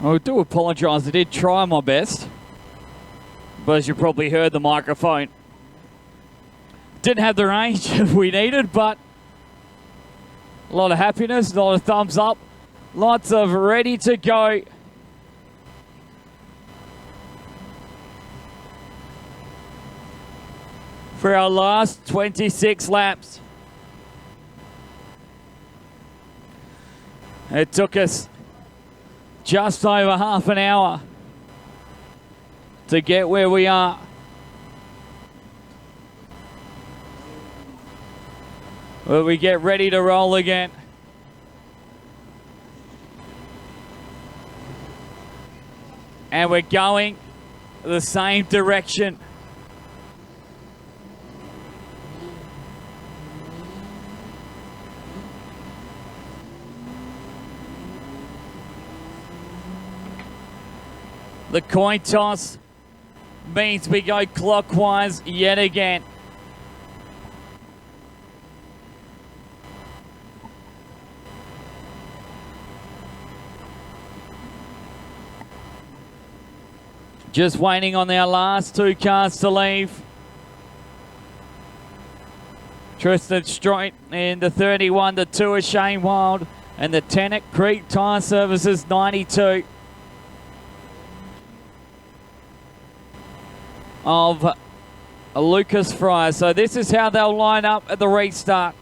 I do apologise. I did try my best. But as you probably heard, the microphone didn't have the range we needed, but a lot of happiness, a lot of thumbs up, lots of ready to go. For our last 26 laps. It took us just over half an hour to get where we are. Well, we get ready to roll again. And we're going the same direction. The coin toss means we go clockwise yet again. Just waiting on our last two cars to leave. Tristan Stroit in the 31, the 2 of Shane Wild, and the Tennant Creek Tyre Services 92. Of Lucas Fryer. So this is how they'll line up at the restart.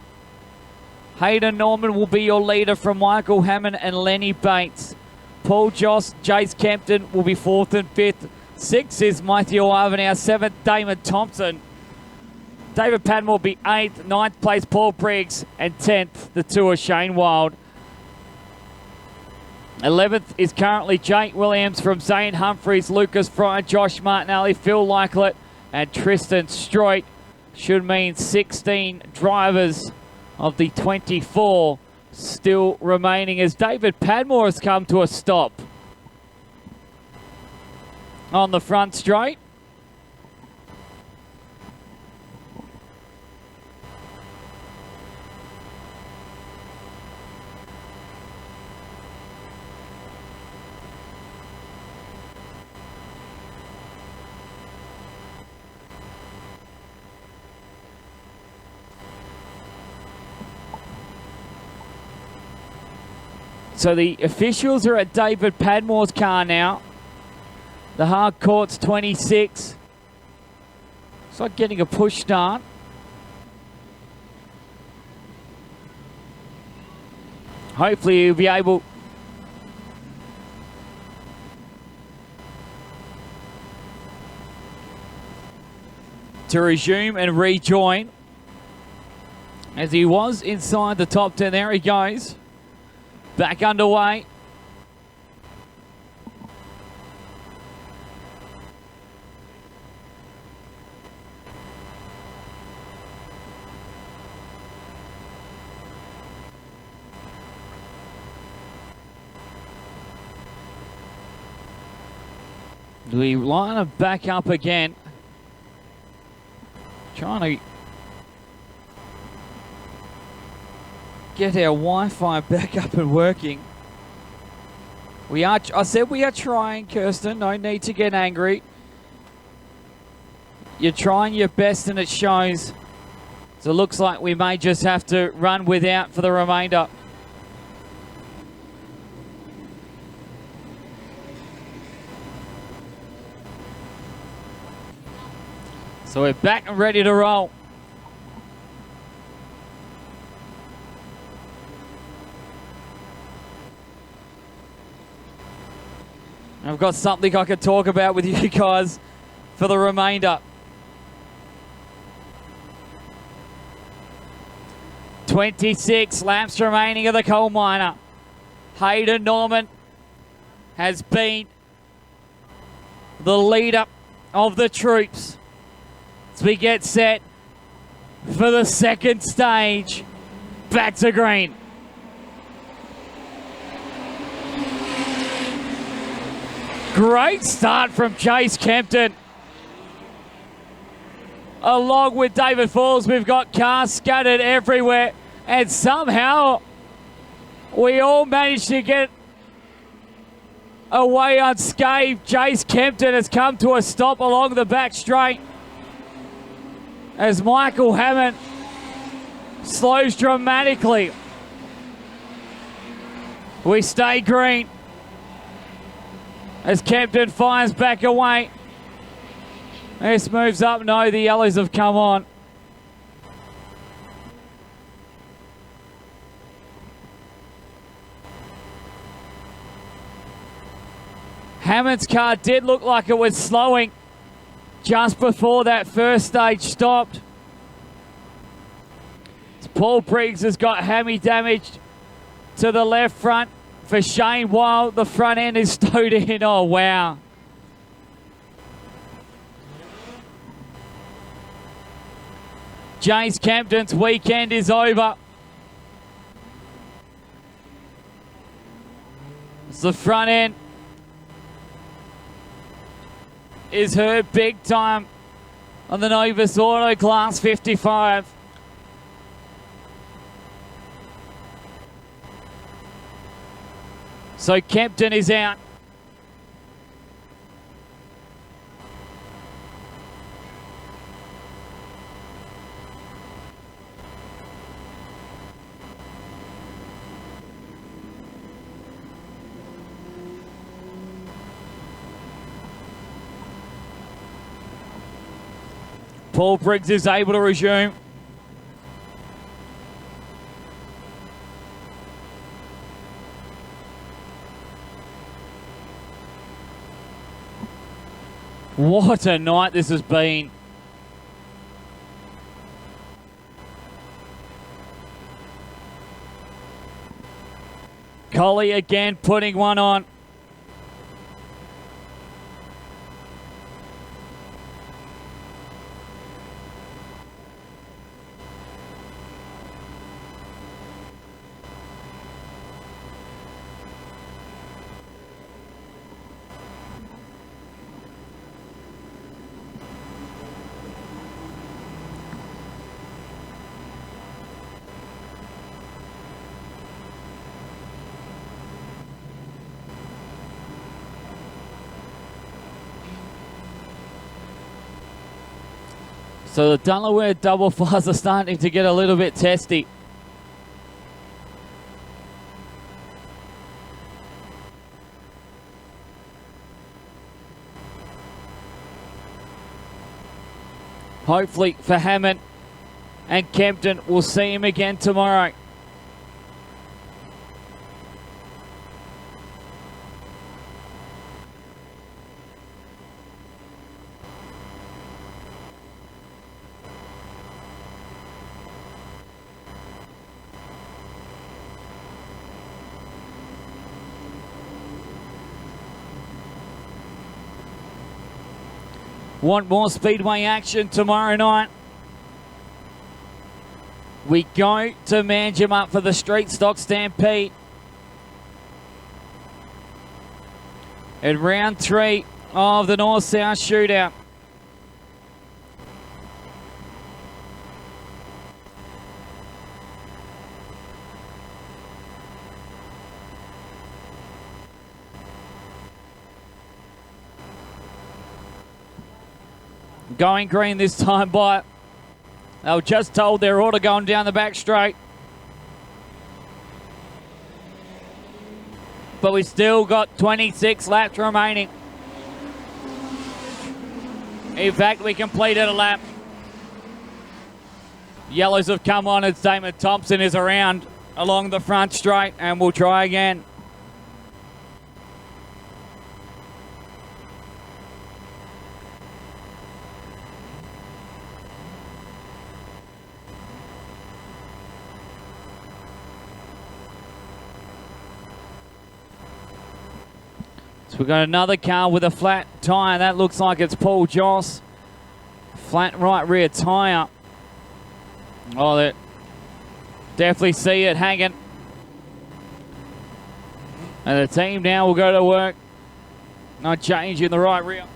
Hayden Norman will be your leader from Michael Hammond and Lenny Bates. Paul Joss, Jace Kempton will be 4th and 5th. 6th is Matthew Ivanhoe. 7th, Damon Thompson. David Padmore will be 8th. 9th place, Paul Briggs. And 10th, the 2 of Shane Wild. 11th is currently Jake Williams from St. Humphreys, Lucas Fryer, Josh Martinelli, Phil Lyclett, and Tristan Stroit. Should mean 16 drivers of the 24 still remaining as David Padmore has come to a stop on the front straight. So the officials are at David Padmore's car now. The hard court's 26. It's like getting a push start. Hopefully he'll be able to resume and rejoin as he was inside the top 10. There he goes. Back underway. We line it back up again. Trying to get our Wi-Fi back up and working. I said we are trying, Kirsten. No need to get angry. You're trying your best and it shows. So it looks like we may just have to run without for the remainder. So we're back and ready to roll. I've got something I could talk about with you guys for the remainder. 26 laps remaining of the coal miner. Hayden Norman has been the leader of the troops as we get set for the second stage. Back to green. Great start from Chase Kempton. Along with David Falls, we've got cars scattered everywhere. And somehow we all managed to get away unscathed. Jace Kempton has come to a stop along the back straight as Michael Hammond slows dramatically. We stay green as Kempton fires back away. This moves up. No, the yellows have come on. Hammond's car did look like it was slowing just before that first stage stopped. Paul Briggs has got hammy damaged to the left front for Shane Wild. The front end is stowed in. Oh, wow. James Campton's weekend is over. It's the front end is hurt big time on the Novus Auto Class 55. So Kempton is out. Paul Briggs is able to resume. What a night this has been. Collie again putting one on. So the Delaware double fires are starting to get a little bit testy. Hopefully for Hammond and Kempton, we'll see him again tomorrow. Want more Speedway action tomorrow night? We go to Manjimup for the Street Stock Stampede. In round 3 of the North-South Shootout. Going green this time by. They were just told their order going down the back straight. But we still got 26 laps remaining. In fact, we completed a lap. Yellows have come on as Damon Thompson is around along the front straight, and we'll try again. So we've got another car with a flat tyre. That looks like it's Paul Joss. Flat right rear tyre. Oh, that definitely see it hanging. And the team now will go to work. Not changing the right rear.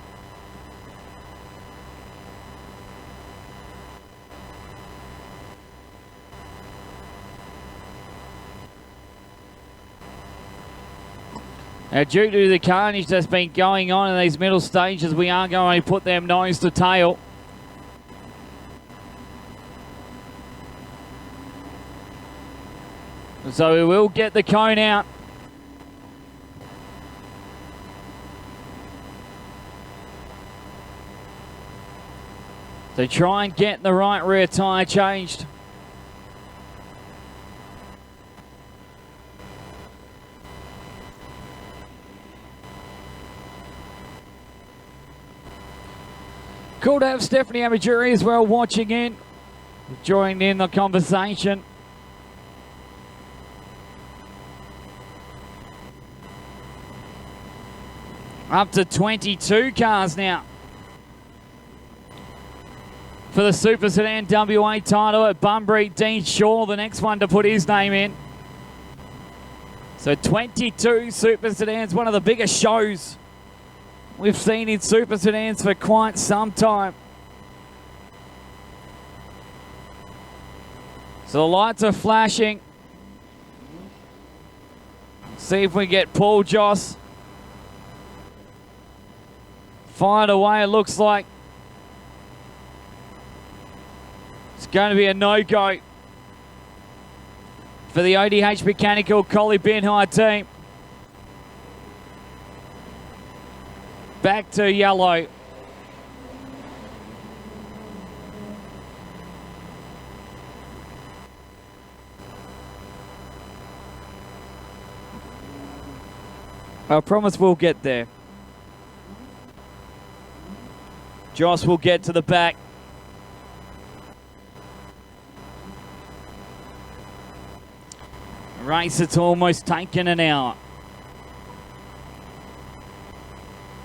Now, due to the carnage that's been going on in these middle stages, we are going to put them nose to tail. So we will get the cone out. So try and get the right rear tyre changed. Cool to have Stephanie Amajuri as well watching in, joining in the conversation. Up to 22 cars now for the Super Sedan WA title at Bunbury. Dean Shaw, the next one to put his name in. So 22 Super Sedans, one of the biggest shows we've seen in Super Sedans for quite some time. So the lights are flashing. See if we get Paul Joss fired away, it looks like. It's going to be a no-go for the ODH Mechanical Collie bin high team. Back to yellow. I promise we'll get there. Joss will get to the back. Race, it's almost taken an hour.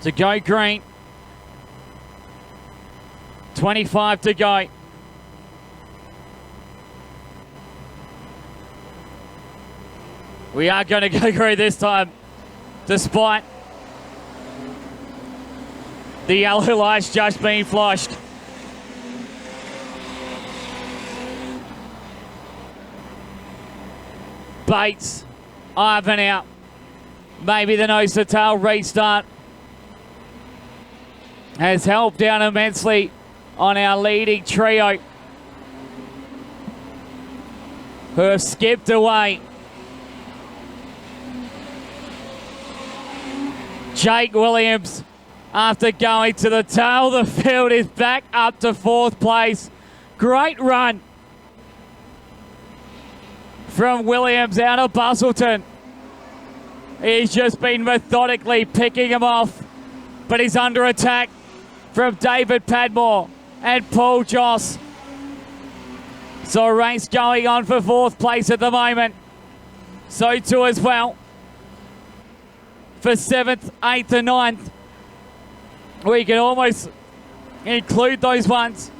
To go green. 25 to go. We are going to go green this time, despite the yellow lights just being flashed. Bates, Ivan out. Maybe the nose to tail restart has helped out immensely on our leading trio, who have skipped away. Jake Williams, after going to the tail of the field, is back up to 4th place. Great run from Williams out of Bustleton. He's just been methodically picking him off, but he's under attack from David Padmore and Paul Joss. So a race going on for 4th place at the moment. So too as well for 7th, 8th and 9th. We can almost include those ones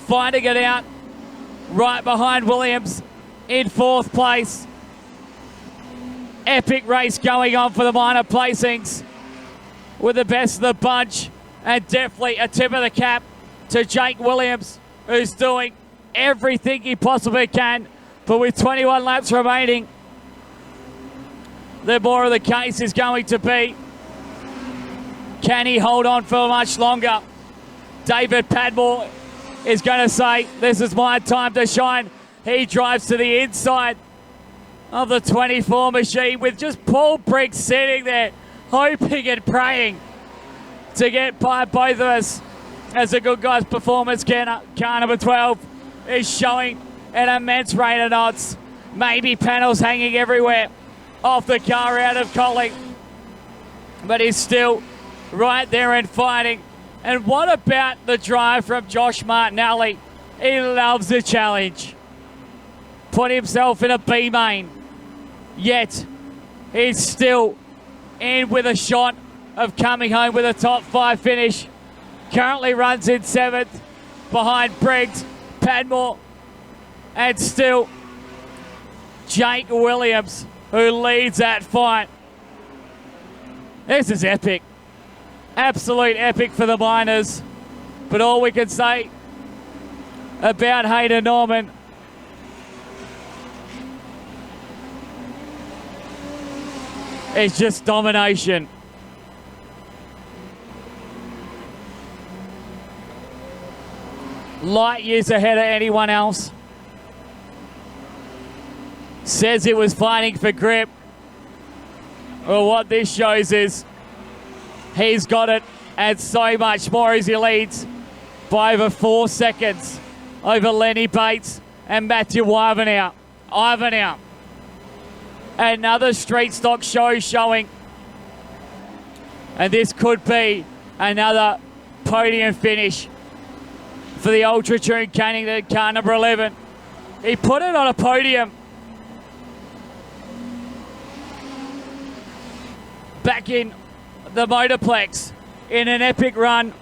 fighting it out right behind Williams in 4th place. Epic race going on for the minor placings with the best of the bunch, and definitely a tip of the cap to Jake Williams, who's doing everything he possibly can. But with 21 laps remaining, the more of the case is going to be, can he hold on for much longer? David Padmore is going to say, this is my time to shine. He drives to the inside of the 24 machine with just Paul Briggs sitting there, hoping and praying to get by both of us. As a good guy's performance, car number 12 is showing an immense rate of knots. Maybe panels hanging everywhere off the car out of Collie, but he's still right there and fighting. And what about the drive from Josh Martinelli? He loves the challenge. Put himself in a B main, yet he's still in with a shot of coming home with a top 5 finish. Currently runs in 7th behind Briggs, Padmore, and still Jake Williams, who leads that fight. This is epic. Absolute epic for the miners. But all we can say about Hayden Norman, It's just domination. Light years ahead of anyone else. Says it was fighting for grip. Well, what this shows is he's got it and so much more as he leads by over 4 seconds over Lenny Bates and Matthew Ivanhoe. Another street stock show showing. And this could be another podium finish for the Ultra Tune Cannington car number 11. He put it on a podium back in the Motorplex in an epic run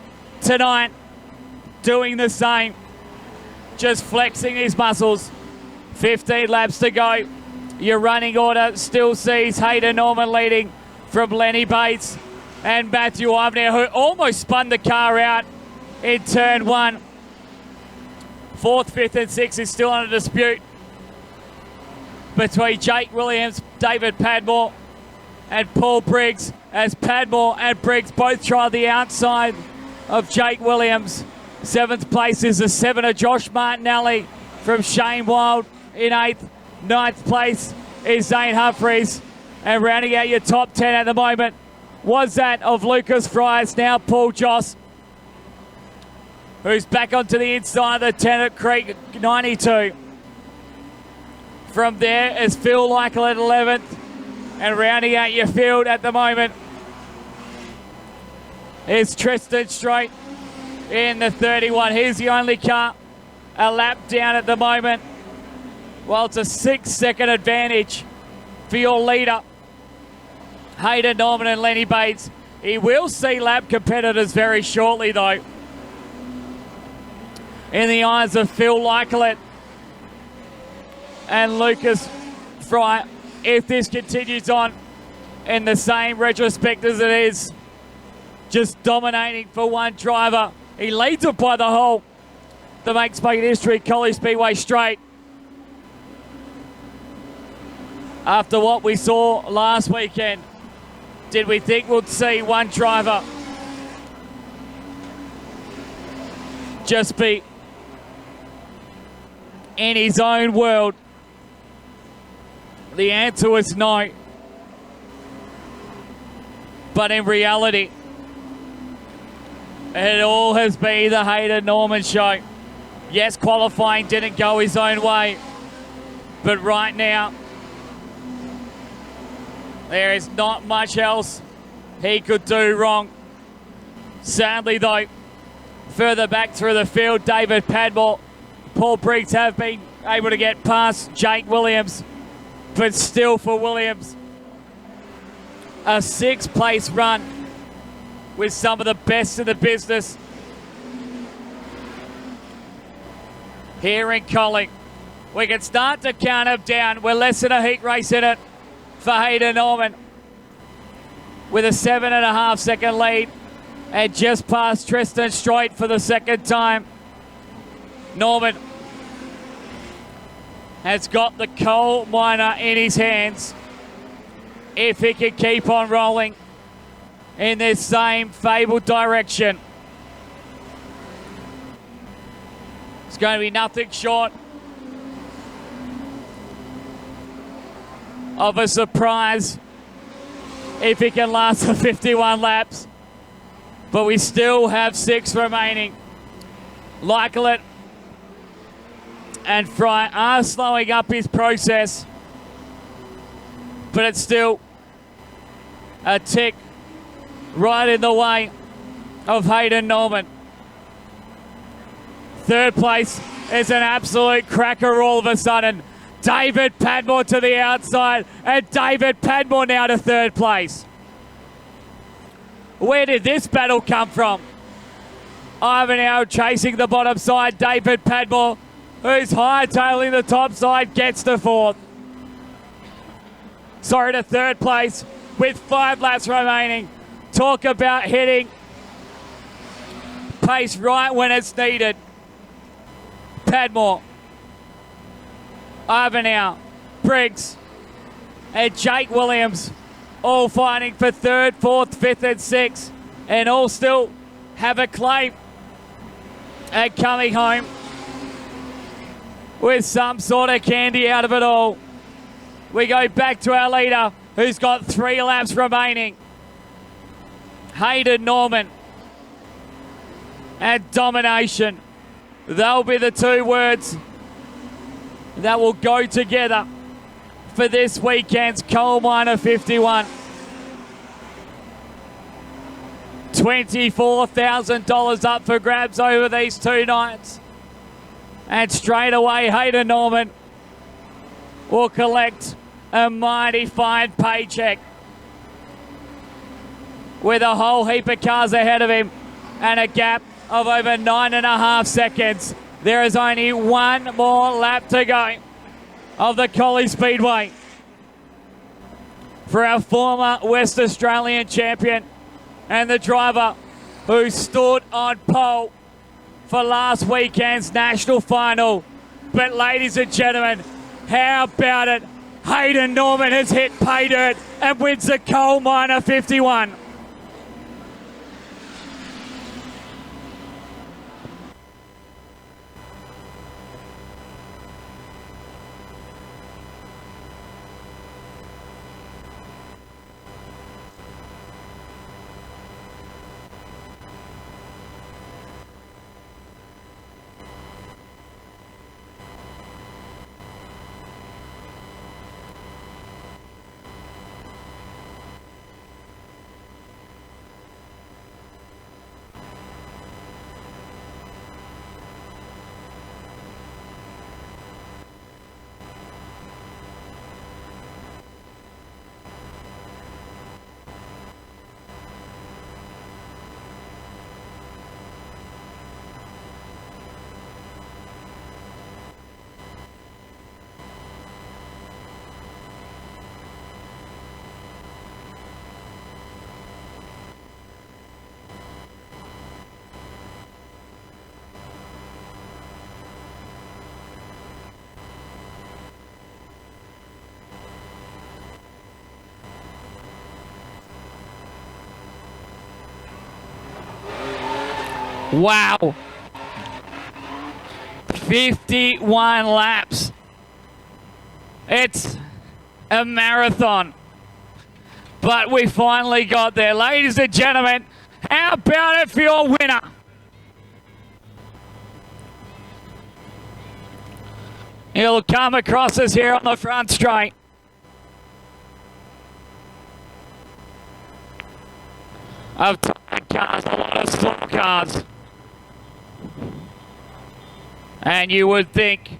tonight, doing the same, just flexing his muscles. 15 laps to go. Your running order still sees Hayden Norman leading from Lenny Bates and Matthew Ivanhoe, who almost spun the car out in turn 1. 4th, 5th and 6th is still under dispute between Jake Williams, David Padmore and Paul Briggs, as Padmore and Briggs both try the outside of Jake Williams. 7th place is the 7 of Josh Martinelli from Shane Wild in 8th. 9th place is Zane Humphreys. And rounding out your top 10 at the moment was that of Lucas Fries, now Paul Joss, who's back onto the inside of the Tennant Creek 92. From there is Phil Lykel at 11th. And rounding out your field at the moment is Tristan Strait in the 31. He's the only car a lap down at the moment. Well, it's a 6-second advantage for your leader, Hayden Norman and Lenny Bates. He will see lap competitors very shortly, though. In the eyes of Phil Lykel and Lucas Fry, if this continues on in the same retrospect as it is, just dominating for one driver. He leads it by the hole. The makes making history, Collie Speedway straight. After what we saw last weekend, did we think we'd see one driver just be in his own world? The answer was no. But in reality, it all has been the Hayden Norman show. Yes, qualifying didn't go his own way, but right now, there is not much else he could do wrong. Sadly though, further back through the field, David Padmore, Paul Briggs have been able to get past Jake Williams, but still for Williams, a 6th place run with some of the best in the business here in Collie. We can start to count him down. We're less than a heat race in it for Hayden Norman with a 7.5 second lead and just past Tristan Strait for the second time. Norman has got the coal miner in his hands if he can keep on rolling in this same fabled direction. It's going to be nothing short of a surprise if he can last for 51 laps. But we still have 6 remaining. Lykel and Fry are slowing up his process, but it's still a tick right in the way of Hayden Norman. 3rd place is an absolute cracker all of a sudden. David Padmore to the outside, and David Padmore now to 3rd place. Where did this battle come from? Ivanhoe chasing the bottom side. David Padmore, who's hightailing the top side, gets to 4th. Sorry, to 3rd place with 5 laps remaining. Talk about hitting pace right when it's needed. Padmore, Ivanhoe, Briggs, and Jake Williams all fighting for third, fourth, fifth, and sixth, and all still have a claim at coming home with some sort of candy out of it all. We go back to our leader, who's got 3 laps remaining. Hayden Norman and domination. They'll be the 2 words that will go together for this weekend's Coal Miner 51. $24,000 up for grabs over these 2 nights. And straight away, Hayden Norman will collect a mighty fine paycheck with a whole heap of cars ahead of him and a gap of over 9.5 seconds. There is only 1 more lap to go of the Collie Speedway for our former West Australian champion and the driver who stood on pole for last weekend's national final. But ladies and gentlemen, how about it? Hayden Norman has hit pay dirt and wins the Coal Miner 51. Wow. 51 laps. It's a marathon. But we finally got there. Ladies and gentlemen, how about it for your winner? He'll come across us here on the front straight. Of tired cars, a lot of slow cars. And you would think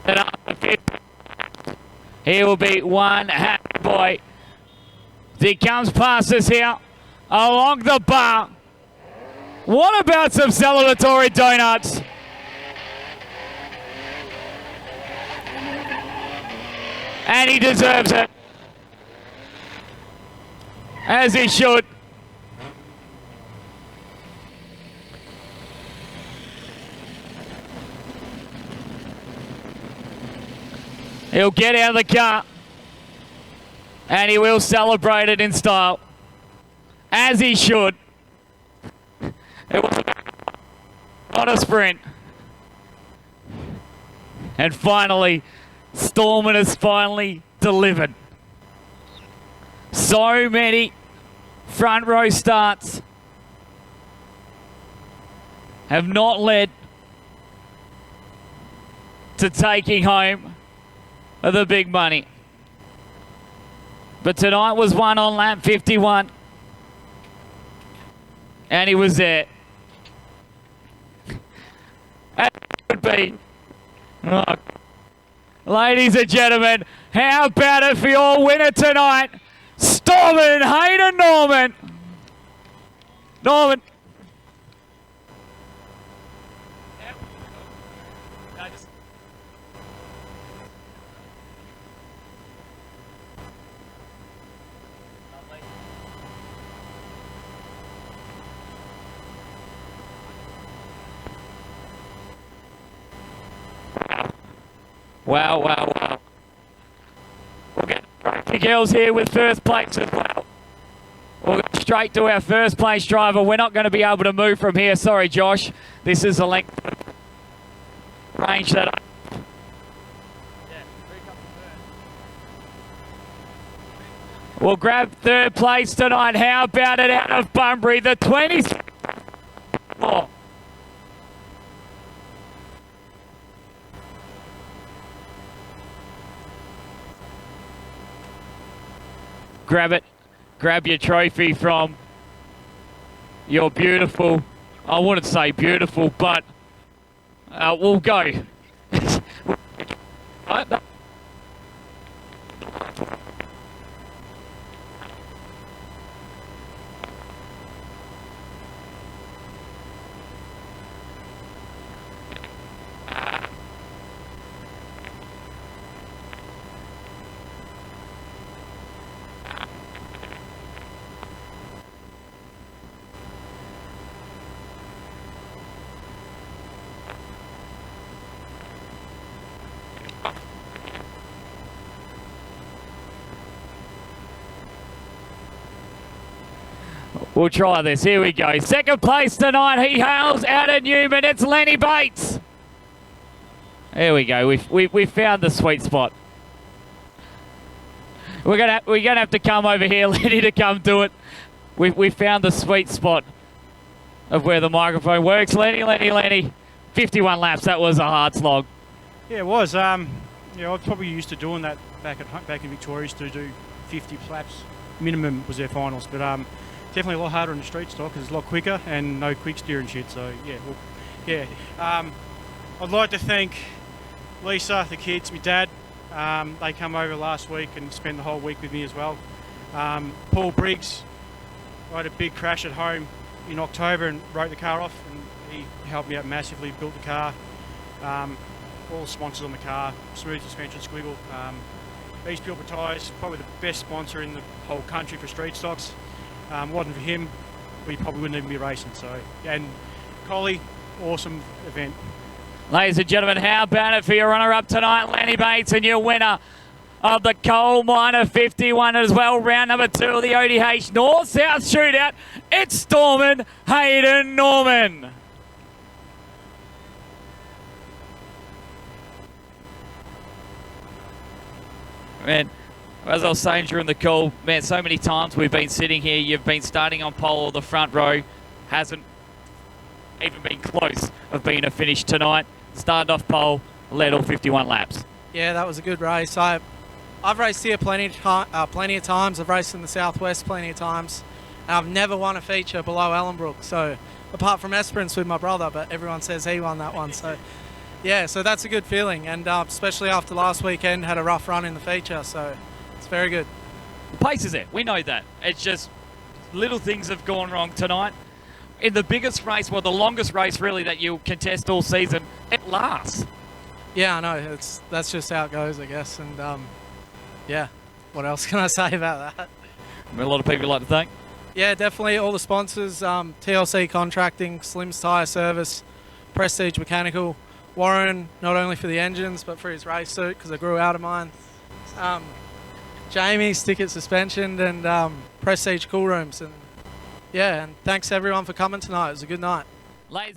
that after 50, he will be one happy boy. He comes past us here along the bar. What about some celebratory donuts? And he deserves it. As he should. He'll get out of the car and he will celebrate it in style, as he should. It was not a sprint. And finally, Storman has finally delivered. So many front row starts have not led to taking home the big money. But tonight was won on lap 51. And he was there. As it would be. Oh. Ladies and gentlemen, how about it for your winner tonight? Storman Hayden Norman. Norman. Wow, wow, wow. Speedway girls here with first place as well. We'll go straight to our first place driver. We're not going to be able to move from here. Sorry, Josh. This is the length of range that I... We'll grab third place tonight. How about it out of Bunbury? The 20... Oh. Grab it. Grab your trophy from your beautiful, I wouldn't say beautiful, but we'll go. We'll try this. Here we go. Second place tonight. He hails out of Newman. It's Lenny Bates. There we go. We've found the sweet spot. We're gonna have to come over here, Lenny, to come do it. We found the sweet spot of where the microphone works. Lenny. 51 laps. That was a hard slog. Yeah, it was. Yeah, I was probably used to doing that back in Victoria. Used to do 50 laps. Minimum was their finals, but definitely a lot harder in the street stock because it's a lot quicker and no quick steer and shit. So yeah, I'd like to thank Lisa, the kids, my dad. They come over last week and spent the whole week with me as well. Paul Briggs, I had a big crash at home in October and wrote the car off, and he helped me out massively, built the car. All the sponsors on the car, smooth suspension, squiggle. East Pilbara Tyres, probably the best sponsor in the whole country for street stocks. Wasn't for him, we probably wouldn't even be racing. So, and Collie, awesome event. Ladies and gentlemen, how about it for your runner-up tonight, Lenny Bates, and your winner of the Coal Miner 51 as well, round number 2 of the ODH North-South Shootout. It's Stormin Hayden Norman. Man, as I was saying during the call, man, so many times we've been sitting here, you've been starting on pole or the front row, hasn't even been close of being a finish tonight. Started off pole, led all 51 laps. Yeah, that was a good race. I've raced here plenty of times. I've raced in the Southwest plenty of times. And I've never won a feature below Ellenbrook. So, apart from Esperance with my brother, but everyone says he won that one. So, yeah, so that's a good feeling. And especially after last weekend, had a rough run in the feature. So, it's very good. The pace is there. We know that. It's just little things have gone wrong tonight. In the biggest race, well, the longest race really that you'll contest all season, it lasts. Yeah, I know. That's just how it goes, I guess. And yeah, what else can I say about that? I mean, a lot of people like to thank. Yeah, definitely all the sponsors, TLC Contracting, Slim's Tyre Service, Prestige Mechanical, Warren, not only for the engines, but for his race suit, because I grew out of mine. Jamie, Stickett Suspension, and Prestige Cool Rooms. And yeah, and thanks everyone for coming tonight. It was a good night. Ladies